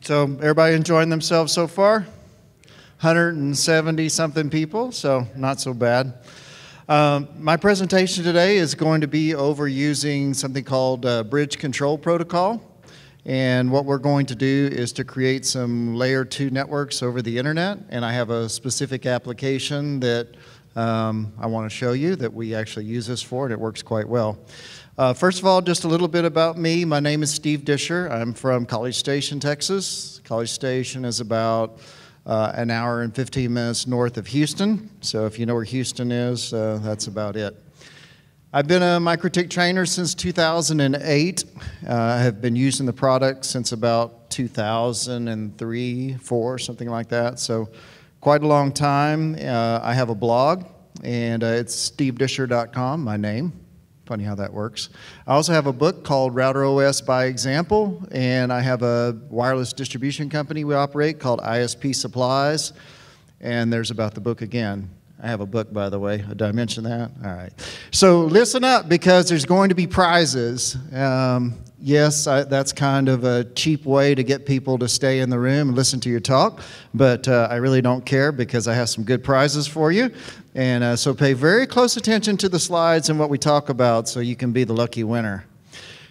So everybody enjoying themselves so far? 170 something people, so not so bad. My presentation today is going to be over using something called Bridge Control Protocol. And what we're going to do is to create some layer 2 networks over the internet. And I have a specific application that I want to show you that we actually use this for, and it works quite well. First of all, just a little bit about me. My name is Steve Discher. I'm from College Station, Texas. College Station is about an hour and 15 minutes north of Houston. So if you know where Houston is, that's about it. I've been a MikroTik trainer since 2008. I have been using the product since about 2003, 4, something like that. So quite a long time. I have a blog, and it's stevedischer.com, my name. Funny how that works. I also have a book called Router OS by Example, and I have a wireless distribution company we operate called ISP Supplies, and there's about the book again. I have a book, by the way. Did I mention that? All right. So listen up, because there's going to be prizes. Yes, that's kind of a cheap way to get people to stay in the room and listen to your talk, but I really don't care because I have some good prizes for you. And so pay very close attention to the slides and what we talk about so you can be the lucky winner.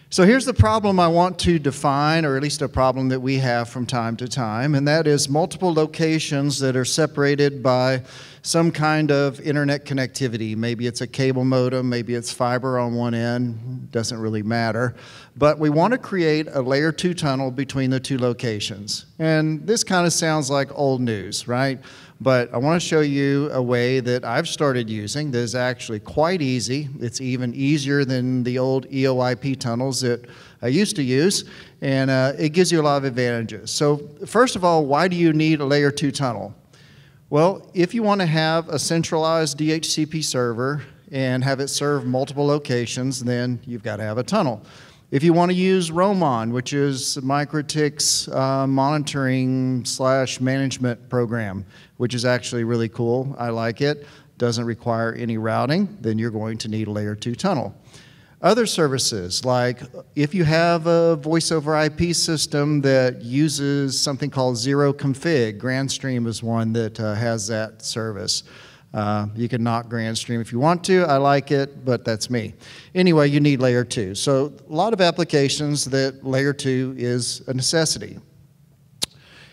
So here's the problem I want to define, or at least a problem that we have from time to time, and that is multiple locations that are separated by some kind of internet connectivity. Maybe it's a cable modem, maybe it's fiber on one end, doesn't really matter. But we want to create a layer 2 tunnel between the two locations. And this kind of sounds like old news, right? But I want to show you a way that I've started using that is actually quite easy. It's even easier than the old EOIP tunnels that I used to use, and it gives you a lot of advantages. So first of all, why do you need a layer 2 tunnel? Well, if you want to have a centralized DHCP server and have it serve multiple locations, then you've got to have a tunnel. If you want to use Roamon, which is MikroTik's monitoring / management program, which is actually really cool, I like it, doesn't require any routing, then you're going to need a layer 2 tunnel. Other services, like if you have a voice over IP system that uses something called zero config, Grandstream is one that has that service. You can knock Grandstream if you want to. I like it, but that's me. Anyway, you need layer 2. So a lot of applications that layer 2 is a necessity.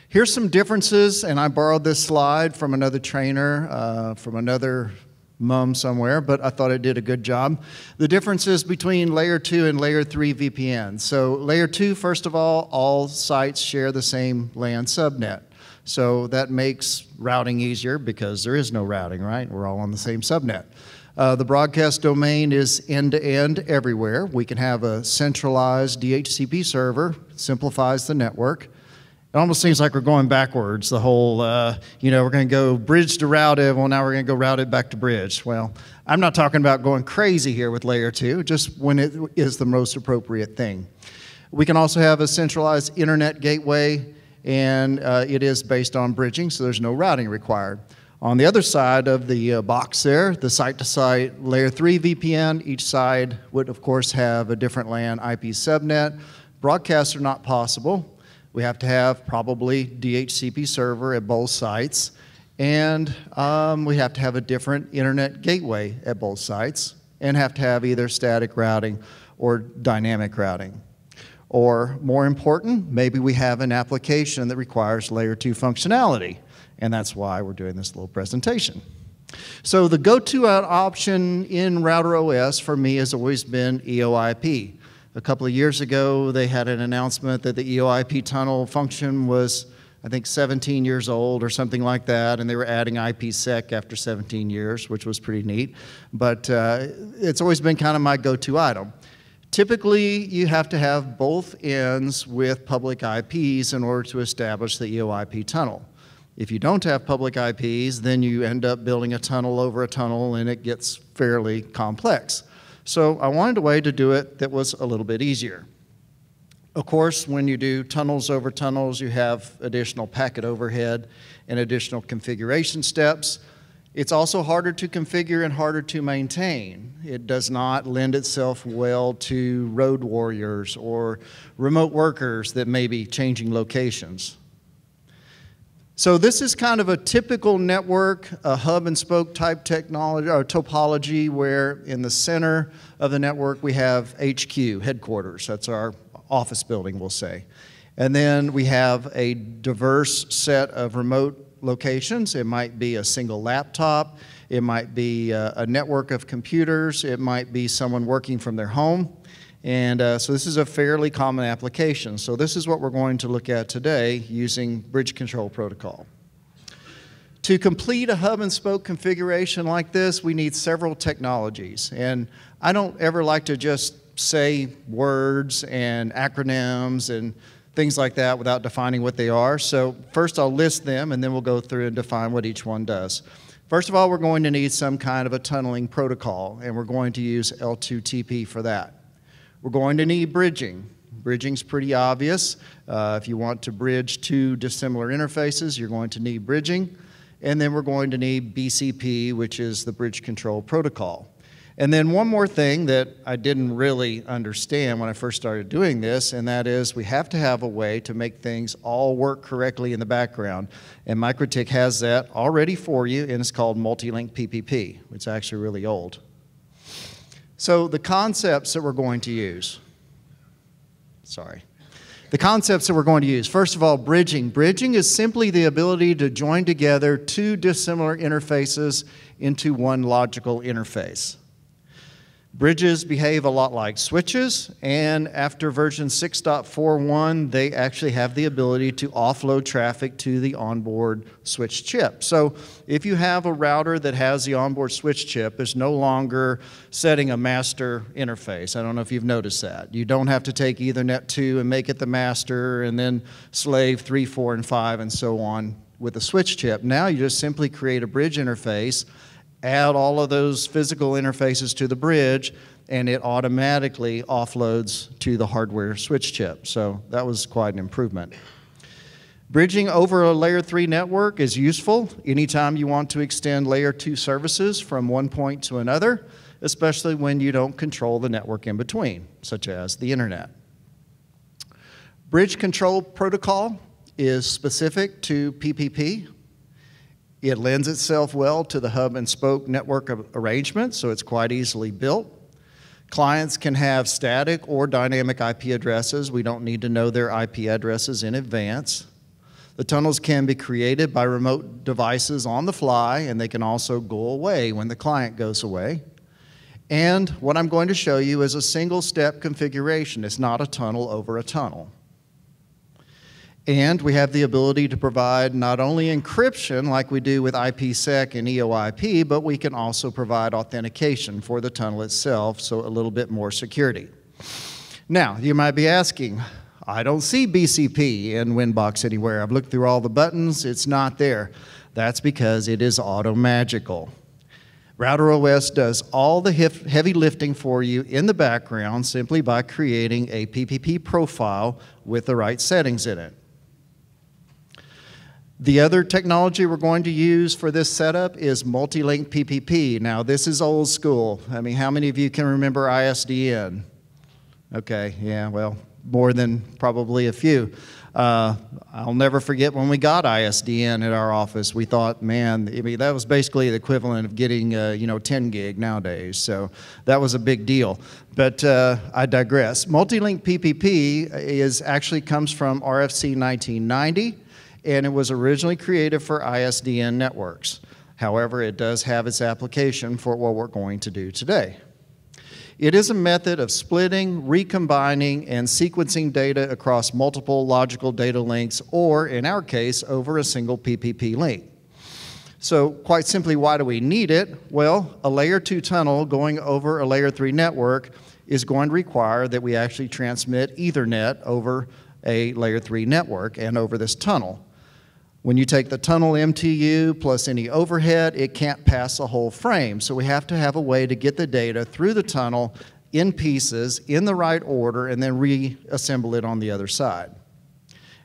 Here's some differences, and I borrowed this slide from another trainer, from another mum somewhere, but I thought it did a good job. The differences between layer 2 and layer 3 VPN. So layer 2, first of all sites share the same LAN subnet. So that makes routing easier because there is no routing, right? We're all on the same subnet. The broadcast domain is end-to-end everywhere. We can have a centralized DHCP server, simplifies the network. It almost seems like we're going backwards, the whole, you know, we're going to go bridge to routed, well, now we're going to go routed back to bridge. Well, I'm not talking about going crazy here with layer 2, just when it is the most appropriate thing. We can also have a centralized internet gateway, and it is based on bridging, so there's no routing required. On the other side of the box there, the site-to-site layer 3 VPN, each side would, of course, have a different LAN IP subnet. Broadcasts are not possible. We have to have probably DHCP server at both sites, and we have to have a different internet gateway at both sites, and have to have either static routing or dynamic routing. Or more important, maybe we have an application that requires layer 2 functionality, and that's why we're doing this little presentation. So the go-to option in Router OS for me has always been EOIP. A couple of years ago, they had an announcement that the EOIP tunnel function was, I think, 17 years old or something like that, and they were adding IPsec after 17 years, which was pretty neat. But it's always been kind of my go-to item. Typically, you have to have both ends with public IPs in order to establish the EOIP tunnel. If you don't have public IPs, then you end up building a tunnel over a tunnel, and it gets fairly complex. So I wanted a way to do it that was a little bit easier. Of course, when you do tunnels over tunnels, you have additional packet overhead and additional configuration steps. It's also harder to configure and harder to maintain. It does not lend itself well to road warriors or remote workers that may be changing locations. So this is kind of a typical network, a hub and spoke type technology or topology, where in the center of the network we have HQ, headquarters. That's our office building, we'll say. And then we have a diverse set of remote locations. It might be a single laptop, it might be a network of computers, it might be someone working from their home. And so this is a fairly common application. So this is what we're going to look at today using bridge control protocol. To complete a hub and spoke configuration like this, we need several technologies. And I don't ever like to just say words and acronyms and things like that without defining what they are. So first I'll list them and then we'll go through and define what each one does. First of all, we're going to need some kind of a tunneling protocol, and we're going to use L2TP for that. We're going to need bridging. Bridging's pretty obvious. If you want to bridge two dissimilar interfaces, you're going to need bridging. And then we're going to need BCP, which is the bridge control protocol. And then one more thing that I didn't really understand when I first started doing this, and that is we have to have a way to make things all work correctly in the background. And MikroTik has that already for you, and it's called multi-link PPP. It's actually really old. So the concepts that we're going to use. The concepts that we're going to use. First of all, bridging. Bridging is simply the ability to join together two dissimilar interfaces into one logical interface. Bridges behave a lot like switches, and after version 6.41, they actually have the ability to offload traffic to the onboard switch chip. So if you have a router that has the onboard switch chip, it's no longer setting a master interface. I don't know if you've noticed that. You don't have to take Ethernet 2 and make it the master, and then slave 3, 4, and 5, and so on with the switch chip. Now you just simply create a bridge interface, add all of those physical interfaces to the bridge, and it automatically offloads to the hardware switch chip. So that was quite an improvement. Bridging over a layer 3 network is useful anytime you want to extend layer 2 services from one point to another, especially when you don't control the network in between, such as the internet. Bridge control protocol is specific to PPP. It lends itself well to the hub and spoke network arrangement, so it's quite easily built. Clients can have static or dynamic IP addresses. We don't need to know their IP addresses in advance. The tunnels can be created by remote devices on the fly, and they can also go away when the client goes away. And what I'm going to show you is a single-step configuration. It's not a tunnel over a tunnel. And we have the ability to provide not only encryption like we do with IPsec and EOIP, but we can also provide authentication for the tunnel itself, so a little bit more security. Now, you might be asking, I don't see BCP in Winbox anywhere. I've looked through all the buttons, it's not there. That's because it is auto-magical. RouterOS does all the heavy lifting for you in the background simply by creating a PPP profile with the right settings in it. The other technology we're going to use for this setup is multi-link PPP. Now, this is old school. I mean, how many of you can remember ISDN? Okay, yeah, well, more than probably a few. I'll never forget when we got ISDN at our office. We thought, man, I mean, that was basically the equivalent of getting, 10 gig nowadays. So that was a big deal. But I digress. Multi-link PPP actually comes from RFC 1990. And it was originally created for ISDN networks. However, it does have its application for what we're going to do today. It is a method of splitting, recombining, and sequencing data across multiple logical data links, or in our case, over a single PPP link. So quite simply, why do we need it? Well, a layer 2 tunnel going over a layer 3 network is going to require that we actually transmit Ethernet over a layer 3 network and over this tunnel. When you take the tunnel MTU plus any overhead, it can't pass a whole frame. So we have to have a way to get the data through the tunnel in pieces, in the right order, and then reassemble it on the other side.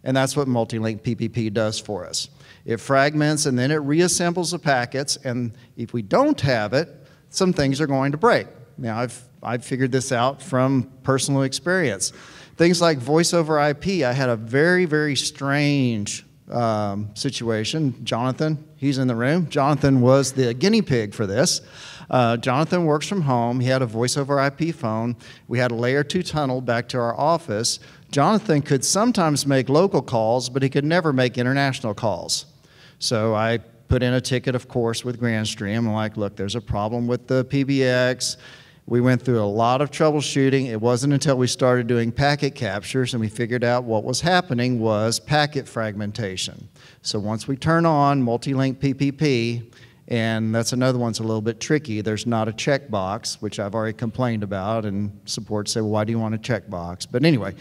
And that's what multi-link PPP does for us. It fragments and then it reassembles the packets, and if we don't have it, some things are going to break. Now, I've figured this out from personal experience. Things like voice over IP, I had a very, very strange situation. Jonathan, he's in the room. Jonathan was the guinea pig for this. Jonathan works from home. He had a voice over IP phone. We had a layer 2 tunnel back to our office. Jonathan could sometimes make local calls, but he could never make international calls. So I put in a ticket, of course, with Grandstream. I'm like, look, there's a problem with the PBX. We went through a lot of troubleshooting. It wasn't until we started doing packet captures and we figured out what was happening was packet fragmentation. So once we turn on multi-link PPP, and that's another one's a little bit tricky, there's not a checkbox, which I've already complained about, and support said, well, why do you want a checkbox? But anyway,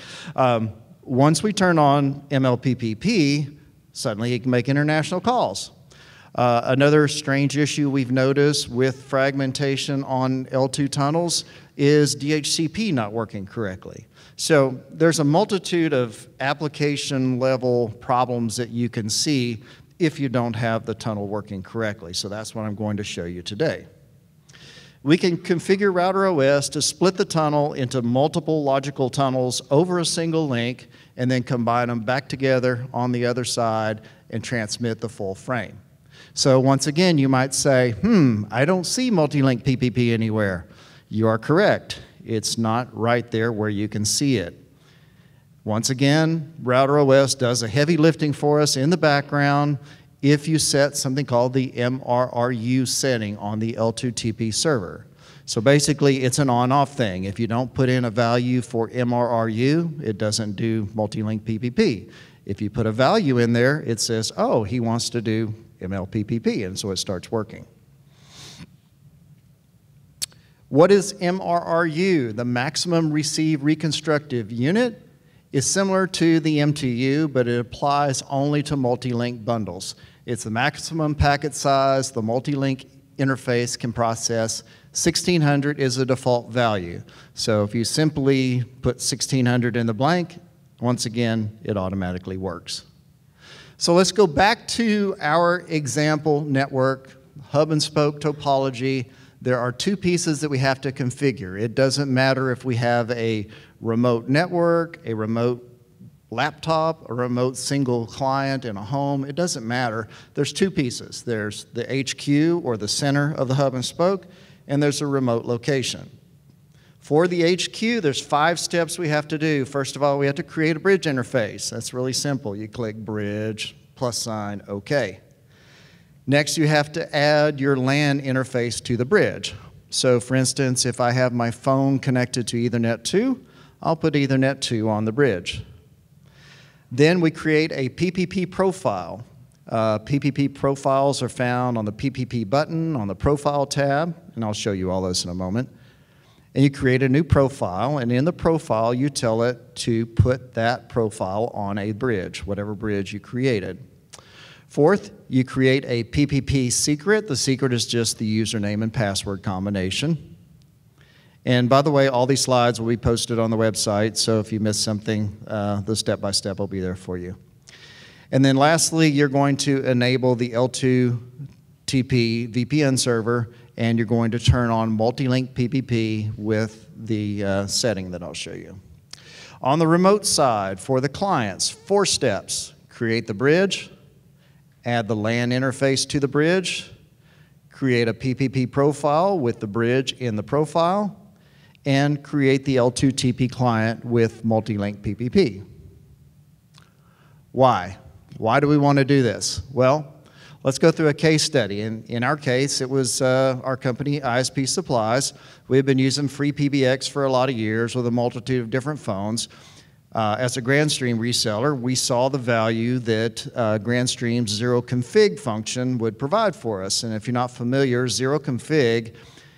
once we turn on MLPPP, suddenly you can make international calls. Another strange issue we've noticed with fragmentation on L2 tunnels is DHCP not working correctly. So there's a multitude of application level problems that you can see if you don't have the tunnel working correctly. So that's what I'm going to show you today. We can configure Router OS to split the tunnel into multiple logical tunnels over a single link and then combine them back together on the other side and transmit the full frame. So once again, you might say, I don't see multi-link PPP anywhere. You are correct. It's not right there where you can see it. Once again, Router OS does a heavy lifting for us in the background if you set something called the MRRU setting on the L2TP server. So basically, it's an on-off thing. If you don't put in a value for MRRU, it doesn't do multi-link PPP. If you put a value in there, it says, oh, he wants to do MLPPP, and so it starts working. What is MRRU? The maximum receive reconstructive unit is similar to the MTU, but it applies only to multi-link bundles. It's the maximum packet size the multi-link interface can process. 1600 is the default value. So if you simply put 1600 in the blank, once again, it automatically works. So let's go back to our example network, hub and spoke topology. There are two pieces that we have to configure. It doesn't matter if we have a remote network, a remote laptop, a remote single client in a home. It doesn't matter. There's two pieces. There's the HQ, or the center of the hub and spoke, and there's a remote location. For the HQ, there's 5 steps we have to do. First of all, we have to create a bridge interface. That's really simple. You click bridge, +, OK. Next, you have to add your LAN interface to the bridge. So for instance, if I have my phone connected to Ethernet 2, I'll put Ethernet 2 on the bridge. Then we create a PPP profile. PPP profiles are found on the PPP button on the Profile tab, and I'll show you all this in a moment. And you create a new profile, and in the profile, you tell it to put that profile on a bridge, whatever bridge you created. Fourth, you create a PPP secret. The secret is just the username and password combination. And by the way, all these slides will be posted on the website, so if you miss something, the step-by-step will be there for you. And then lastly, you're going to enable the L2TP VPN server, and you're going to turn on multi-link PPP with the setting that I'll show you. On the remote side, for the clients, 4 steps. Create the bridge, add the LAN interface to the bridge, create a PPP profile with the bridge in the profile, and create the L2TP client with multi-link PPP. Why? Why do we want to do this? Well, let's go through a case study. In our case, it was our company, ISP Supplies. We've been using free PBX for a lot of years with a multitude of different phones. As a Grandstream reseller, we saw the value that Grandstream's zero config function would provide for us. And if you're not familiar, zero config,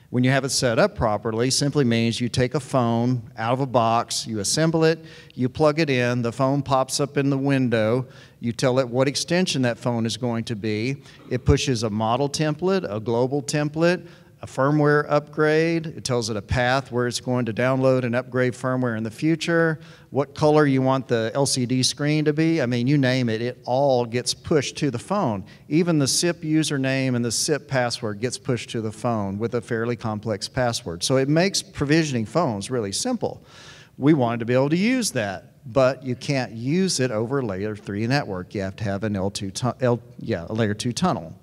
when you have it set up properly, simply means you take a phone out of a box, you assemble it, you plug it in, the phone pops up in the window, you tell it what extension that phone is going to be, it pushes a model template, a global template, a firmware upgrade. It tells it a path where it's going to download and upgrade firmware in the future, what color you want the LCD screen to be. I mean, you name it, it all gets pushed to the phone. Even the SIP username and the SIP password gets pushed to the phone with a fairly complex password. So it makes provisioning phones really simple. We wanted to be able to use that, but you can't use it over a layer 3 network. You have to have an a layer 2 tunnel.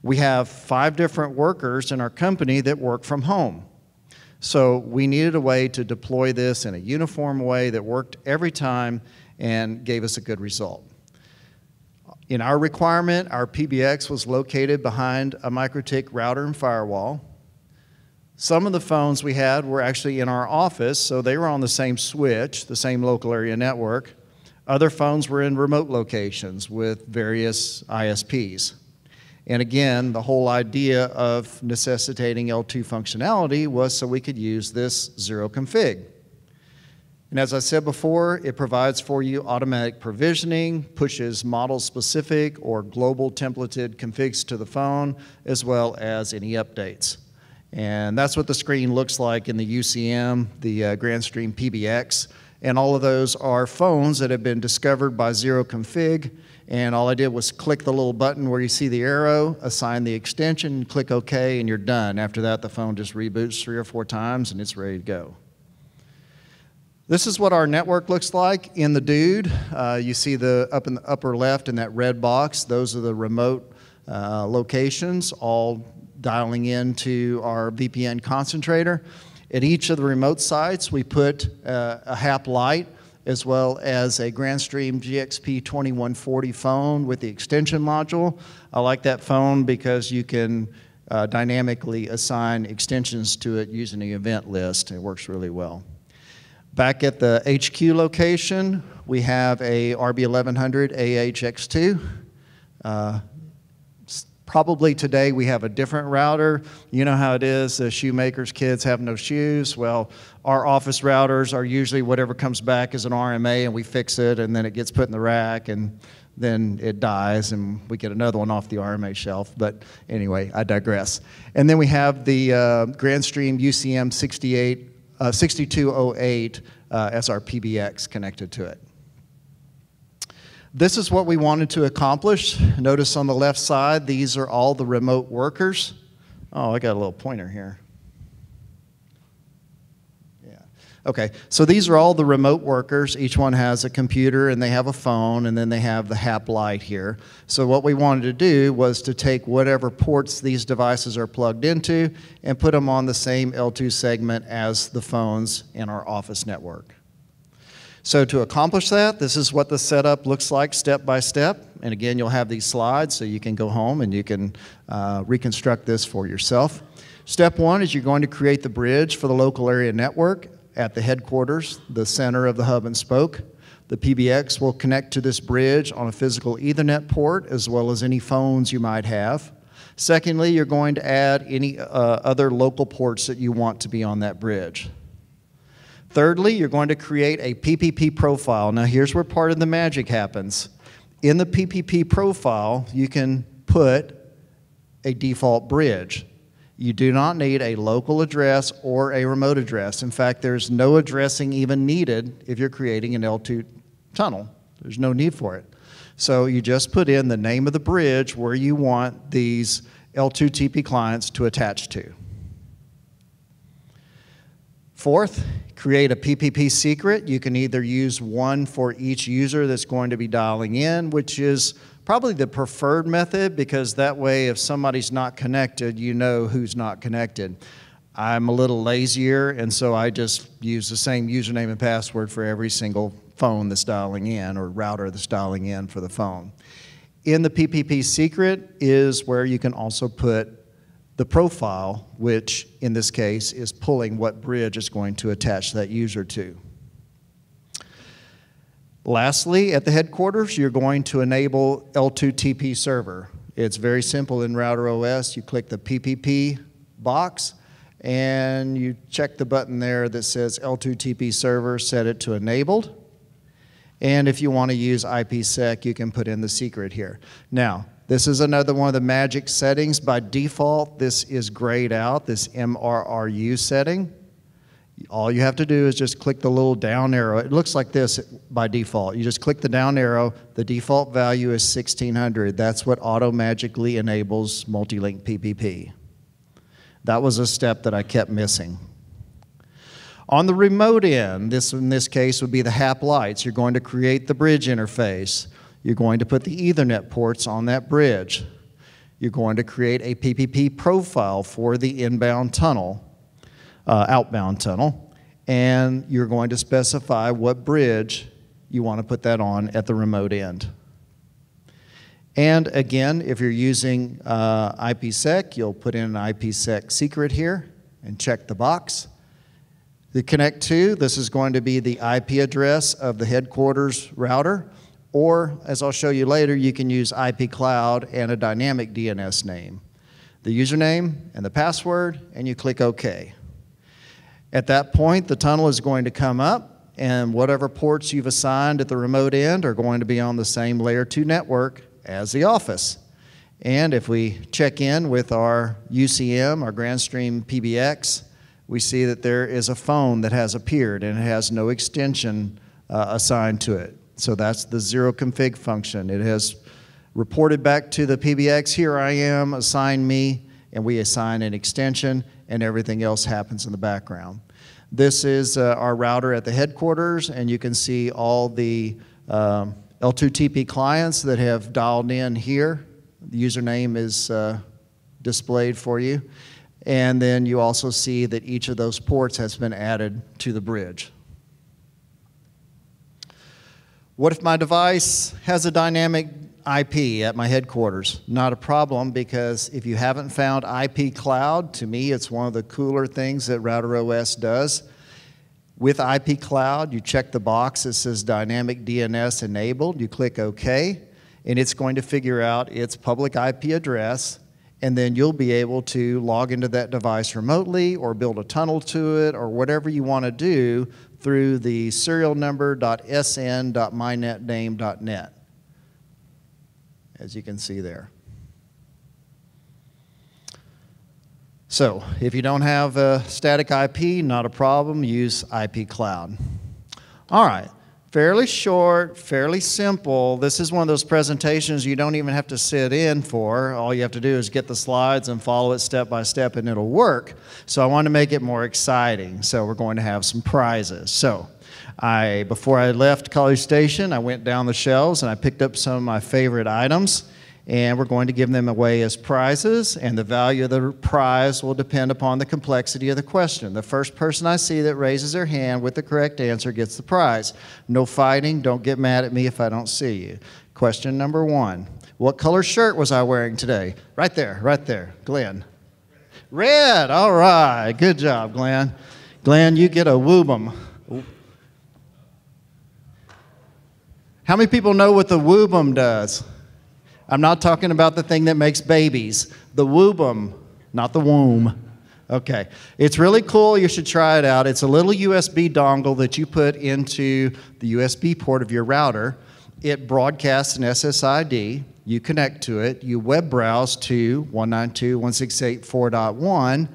We have 5 different workers in our company that work from home. So we needed a way to deploy this in a uniform way that worked every time and gave us a good result. In our requirement, our PBX was located behind a MikroTik router and firewall. Some of the phones we had were actually in our office, so they were on the same switch, the same local area network. Other phones were in remote locations with various ISPs. And again, the whole idea of necessitating L2 functionality was so we could use this zero config. And as I said before, it provides for you automatic provisioning, pushes model-specific or global templated configs to the phone, as well as any updates. And that's what the screen looks like in the UCM, the GrandStream PBX. And all of those are phones that have been discovered by zero config. And all I did was click the little button where you see the arrow, assign the extension, click OK, and you're done. After that, the phone just reboots 3 or 4 times, and it's ready to go. This is what our network looks like in the dude. You see up in the upper left in that red box, those are the remote locations, all dialing into our VPN concentrator. At each of the remote sites, we put a HAP light as well as a GrandStream GXP 2140 phone with the extension module. I like that phone because you can dynamically assign extensions to it using the event list. It works really well. Back at the HQ location, we have a RB1100 AHX2. Probably today we have a different router. You know how it is, the shoemakers' kids have no shoes. Well, our office routers are usually whatever comes back as an RMA and we fix it and then it gets put in the rack and then it dies and we get another one off the RMA shelf. But anyway, I digress. And then we have the GrandStream UCM 6208 as our PBX connected to it. This is what we wanted to accomplish. Notice on the left side, these are all the remote workers. Oh, I got a little pointer here. Yeah. Okay, so these are all the remote workers. Each one has a computer and they have a phone and then they have the HAP light here. So what we wanted to do was to take whatever ports these devices are plugged into and put them on the same L2 segment as the phones in our office network. So to accomplish that, this is what the setup looks like step by step. And again, you'll have these slides so you can go home and you can reconstruct this for yourself. Step 1 is you're going to create the bridge for the local area network at the headquarters, the center of the hub and spoke. The PBX will connect to this bridge on a physical Ethernet port as well as any phones you might have. Secondly, you're going to add any other local ports that you want to be on that bridge. Thirdly, you're going to create a PPP profile. Now here's where part of the magic happens. In the PPP profile, you can put a default bridge. You do not need a local address or a remote address. In fact, there's no addressing even needed if you're creating an L2 tunnel. There's no need for it. So you just put in the name of the bridge where you want these L2 TP clients to attach to. Fourth, create a PPP secret. You can either use one for each user that's going to be dialing in, which is probably the preferred method because that way if somebody's not connected, you know who's not connected. I'm a little lazier and so I just use the same username and password for every single phone that's dialing in or router that's dialing in for the phone. In the PPP secret is where you can also put the profile, which in this case is pulling what bridge is going to attach that user to. Lastly, at the headquarters, you're going to enable L2 TP server. It's very simple in Router OS. You click the PPP box and you check the button there that says L2 TP server, set it to enabled. And if you want to use IPsec, you can put in the secret here. Now, This is another one of the magic settings. By default, this is grayed out, this MRRU setting. All you have to do is just click the little down arrow. It looks like this by default. You just click the down arrow. The default value is 1600. That's what auto-magically enables multi-link PPP. That was a step that I kept missing. On the remote end, in this case would be the HAP lights. You're going to create the bridge interface. You're going to put the Ethernet ports on that bridge. You're going to create a PPP profile for the inbound tunnel, outbound tunnel, and you're going to specify what bridge you want to put that on at the remote end. And again, if you're using IPsec, you'll put in an IPsec secret here and check the box. The connect to, this is going to be the IP address of the headquarters router, or as I'll show you later, you can use IP cloud and a dynamic DNS name. The username and the password, and you click OK. At that point, the tunnel is going to come up, and whatever ports you've assigned at the remote end are going to be on the same layer 2 network as the office. And if we check in with our UCM, our Grandstream PBX, we see that there is a phone that has appeared and it has no extension assigned to it. So that's the zero config function. It has reported back to the PBX, here I am, assign me, and we assign an extension, and everything else happens in the background. This is our router at the headquarters, and you can see all the L2TP clients that have dialed in here. The username is displayed for you. And then you also see that each of those ports has been added to the bridge. What if my device has a dynamic IP at my headquarters? Not a problem, because if you haven't found IP Cloud, to me it's one of the cooler things that RouterOS does. With IP Cloud, you check the box that says Dynamic DNS Enabled, you click OK, and it's going to figure out its public IP address, and then you'll be able to log into that device remotely or build a tunnel to it or whatever you want to do through the serial number.sn.mynetname.net, as you can see there. So if you don't have a static IP, not a problem, use IP Cloud. All right, fairly short, fairly simple. This is one of those presentations you don't even have to sit in for. All you have to do is get the slides and follow it step by step and it'll work. So I want to make it more exciting. So we're going to have some prizes. So before I left College Station, I went down the shelves and I picked up some of my favorite items. And we're going to give them away as prizes, and the value of the prize will depend upon the complexity of the question. The first person I see that raises their hand with the correct answer gets the prize. No fighting, don't get mad at me if I don't see you. Question number 1, what color shirt was I wearing today? Right there, Glenn. Red, all right, good job, Glenn. Glenn, you get a woobum. How many people know what the woobum does? I'm not talking about the thing that makes babies. The woobum, not the womb. Okay. It's really cool. You should try it out. It's a little USB dongle that you put into the USB port of your router. It broadcasts an SSID. You connect to it. You web browse to 192.168.4.1,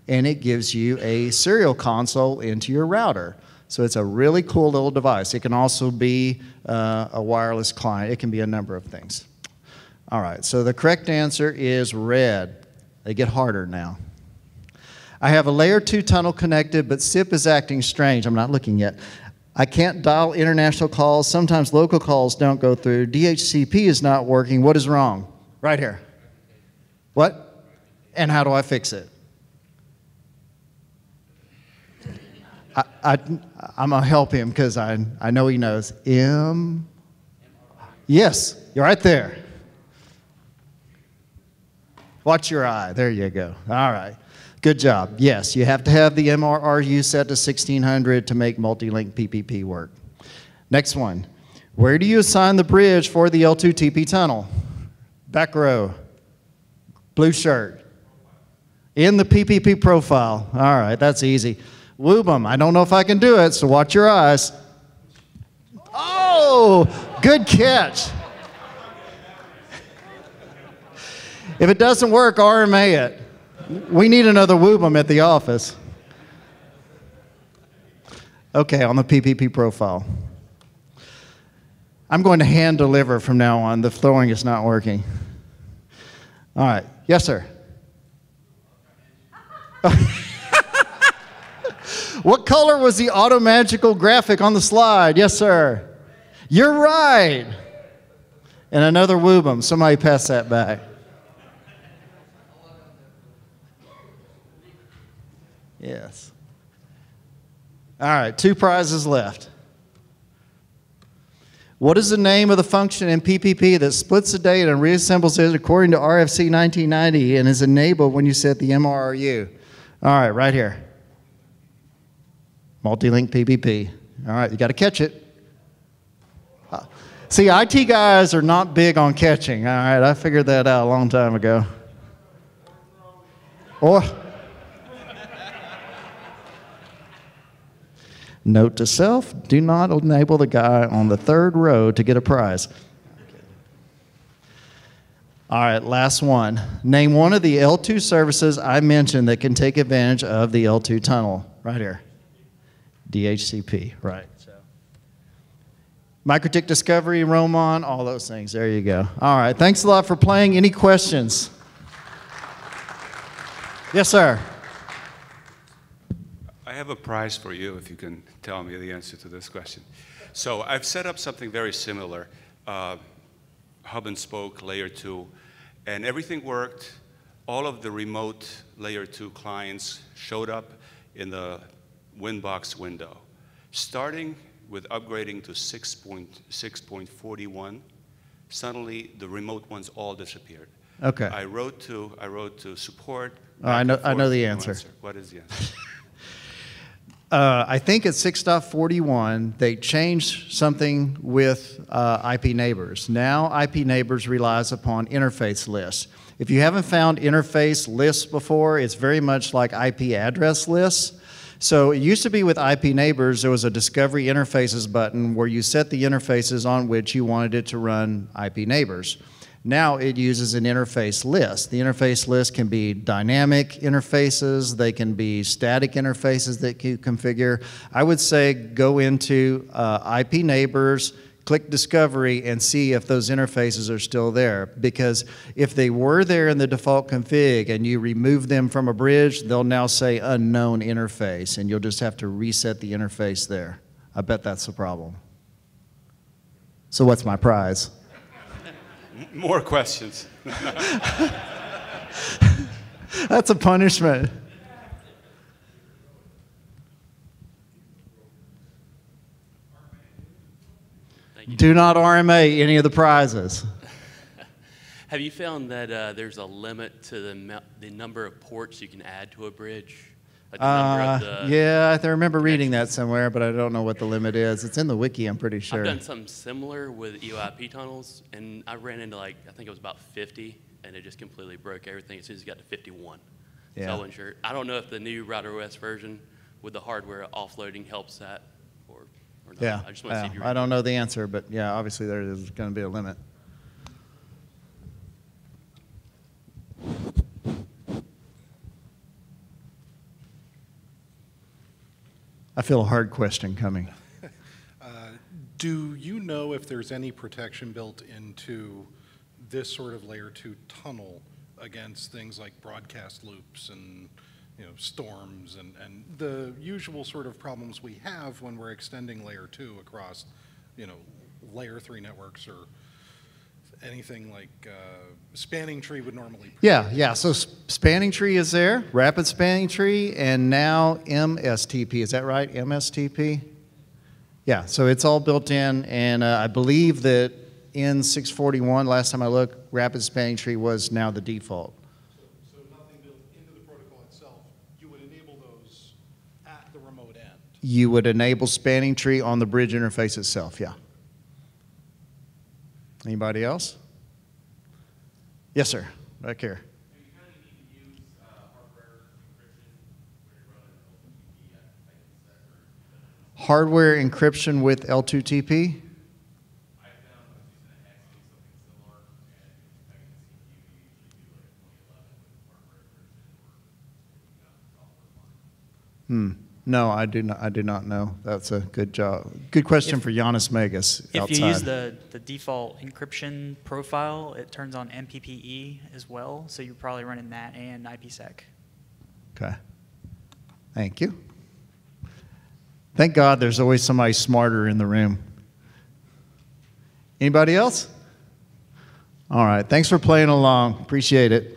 and it gives you a serial console into your router. So it's a really cool little device. It can also be a wireless client. It can be a number of things. All right, so the correct answer is red. They get harder now. I have a layer 2 tunnel connected, but SIP is acting strange. I'm not looking yet. I can't dial international calls. Sometimes local calls don't go through. DHCP is not working. What is wrong? Right here. What? And how do I fix it? I'm going to help him because I know he knows. Yes, you're right there. Watch your eye. There you go. All right. Good job. Yes, you have to have the MRRU set to 1600 to make multi-link PPP work. Next one. Where do you assign the bridge for the L2TP tunnel? Back row. Blue shirt. In the PPP profile. All right, that's easy. Woobum. I don't know if I can do it, so watch your eyes. Oh, good catch. If it doesn't work, RMA it. We need another WUBM at the office. Okay, on the PPP profile. I'm going to hand deliver from now on. The throwing is not working. All right. Yes, sir. What color was the automagical graphic on the slide? Yes, sir. You're right. And another WUBM. Somebody pass that back. Yes. All right, 2 prizes left. What is the name of the function in PPP that splits the data and reassembles it according to RFC 1990 and is enabled when you set the MRRU? All right, right here. Multi-link PPP. All right, you got to catch it. See, IT guys are not big on catching. All right, I figured that out a long time ago. Or, note to self, do not enable the guy on the 3rd row to get a prize. All right, last one. Name one of the L2 services I mentioned that can take advantage of the L2 tunnel. Right here. DHCP, right. MikroTik Discovery, Roman, all those things. There you go. All right, thanks a lot for playing. Any questions? Yes, sir. I have a prize for you if you can tell me the answer to this question. So I've set up something very similar, hub and spoke, layer 2, and everything worked. All of the remote layer 2 clients showed up in the Winbox window. Starting with upgrading to 6.41, suddenly the remote ones all disappeared. Okay. I wrote to support. I know the answer. What is the answer? I think at 6.41, they changed something with IP neighbors. Now, IP neighbors relies upon interface lists. If you haven't found interface lists before, it's very much like IP address lists. So it used to be with IP neighbors, there was a discovery interfaces button where you set the interfaces on which you wanted it to run IP neighbors. Now it uses an interface list. The interface list can be dynamic interfaces, they can be static interfaces that you configure. I would say go into IP neighbors, click discovery, and see if those interfaces are still there. Because if they were there in the default config and you remove them from a bridge, they'll now say unknown interface, and you'll just have to reset the interface there. I bet that's the problem. So what's my prize? More questions. That's a punishment. Do not RMA any of the prizes. Have you found that there's a limit to the number of ports you can add to a bridge? Like the number of the yeah, I remember reading that somewhere, but I don't know what the limit is. It's in the wiki, I'm pretty sure. I've done something similar with EOIP tunnels, and I ran into I think it was about 50, and it just completely broke everything as soon as it got to 51. Yeah. So I wasn't sure. I don't know if the new Router OS version with the hardware offloading helps that or not. Yeah, I just want to see if I don't know the answer, but yeah, obviously there is going to be a limit. I feel a hard question coming. Do you know if there's any protection built into this sort of layer 2 tunnel against things like broadcast loops and storms and the usual sort of problems we have when we're extending layer 2 across layer 3 networks or anything like spanning tree would normally protect? Yeah, so spanning tree is there, rapid spanning tree, and now MSTP, is that right, MSTP? Yeah, so it's all built in, and I believe that in 641, last time I looked, rapid spanning tree was now the default. So nothing built into the protocol itself, you would enable those at the remote end? You would enable spanning tree on the bridge interface itself, yeah. Anybody else? Yes, sir. Back here. Do you kind of need to use hardware encryption Hardware encryption with L2TP? No, I do not know. That's a good job. Good question for Giannis Megas outside. If you use the default encryption profile, it turns on MPPE as well, so you're probably running that and IPsec. Okay. Thank you. Thank God there's always somebody smarter in the room. Anybody else? All right. Thanks for playing along. Appreciate it.